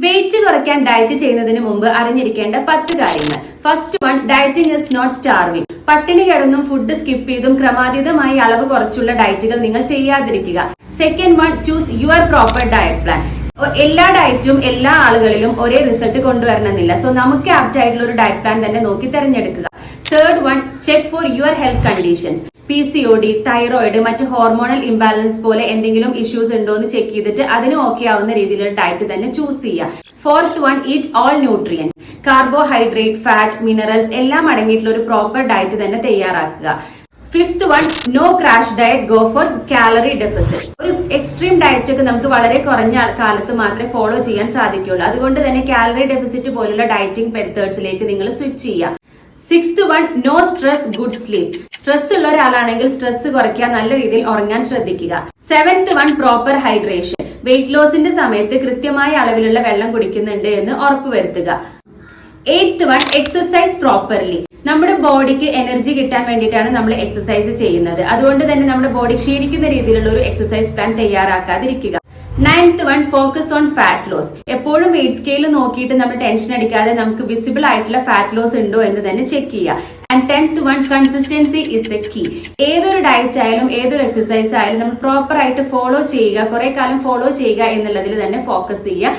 Wait കുറയ്ക്കാൻ diet ചെയ്യുന്നതിന് മുമ്പ് അറിഞ്ഞിരിക്കേണ്ട 10 കാര്യങ്ങൾ. First one, dieting is not starving. പട്ടിണി കിടന്നും ഫുഡ് സ്കിപ്പ് ചെയ്തും ക്രമാതീതമായി അളവ് കുറച്ചുള്ള ഡയറ്റുകൾ നിങ്ങൾ ചെയ്യാതിരിക്കുക. Second one, choose your proper diet plan. എല്ലാ ഡയറ്റും എല്ലാ ആളുകളിലും ഒരേ റിസൾട്ട് കൊണ്ടുവരണമെന്നില്ല. സോ നമുക്ക് ആപ്റ്റ് ആയിട്ടുള്ള ഒരു ഡയറ്റ് പ്ലാൻ തന്നെ നോക്കി തിരഞ്ഞെടുക്കുക. Third one, check for your health conditions. PCOD, thyroid, മറ്റ് ഹോർമോണൽ ഇംബാലൻസ് പോലെ എന്തെങ്കിലും ഇഷ്യൂസ് ഉണ്ടോ എന്ന് ചെക്ക് ചെയ്തിട്ട് അതിന് ഓക്കെ ആവുന്ന രീതിയിലുള്ള ഡയറ്റ് തന്നെ ചൂസ് ചെയ്യുക. Fourth one, eat all nutrients. Carbohydrate, fat, minerals എല്ലാം അടങ്ങിയിട്ടുള്ള ഒരു പ്രോപ്പർ ഡയറ്റ് തന്നെ തയ്യാറാക്കുക. Fifth one, no crash diet, go for calorie deficit. ഒരു എക്സ്ട്രീം ഡയറ്റ് ഒക്കെ നമുക്ക് വളരെ കുറഞ്ഞ കാലത്ത് മാത്രമേ ഫോളോ ചെയ്യാൻ സാധിക്കുള്ളൂ. അതുകൊണ്ട് തന്നെ കാലറി ഡെഫിസിറ്റ് പോലുള്ള ഡയറ്റിംഗ് മെത്തേഡ്സിലേക്ക് നിങ്ങൾ സ്വിച്ച് ചെയ്യുക. Sixth one, no stress, good sleep. Stress ഉള്ള ഒരാളാണെങ്കിൽ സ്ട്രെസ് കുറയ്ക്കാൻ നല്ല രീതിയിൽ ഉറങ്ങാൻ ശ്രദ്ധിക്കുക. Seventh one, proper hydration. Weight ലോസിന്റെ സമയത്ത് കൃത്യമായ അളവിലുള്ള വെള്ളം കുടിക്കുന്നുണ്ട് എന്ന് ഉറപ്പുവരുത്തുക. Eighth one, exercise properly. നമ്മുടെ ബോഡിക്ക് എനർജി കിട്ടാൻ വേണ്ടിയിട്ടാണ് നമ്മൾ എക്സസൈസ് ചെയ്യുന്നത്. അതുകൊണ്ട് തന്നെ നമ്മുടെ ബോഡി ക്ഷീണിക്കുന്ന രീതിയിലുള്ള ഒരു എക്സസൈസ് പ്ലാൻ തയ്യാറാക്കാതിരിക്കുക. Ninth one, focus on fat loss. എപ്പോഴും വെയിറ്റ് സ്കെയിൽ നോക്കിയിട്ട് നമ്മൾ ടെൻഷൻ അടിക്കാതെ നമുക്ക് വിസിബിൾ ആയിട്ടുള്ള ഫാറ്റ് ലോസ് ഉണ്ടോ എന്ന് തന്നെ ചെക്ക് ചെയ്യുക. And 10th one, consistency is the key. ഏതൊരു ഡയറ്റ് ആയാലും ഏതൊരു എക്സസൈസ് ആയാലും നമ്മൾ പ്രോപ്പർ ആയിട്ട് ഫോളോ ചെയ്യുക, കുറെ കാലം ഫോളോ ചെയ്യുക എന്നുള്ളതിൽ തന്നെ ഫോക്കസ് ചെയ്യുക.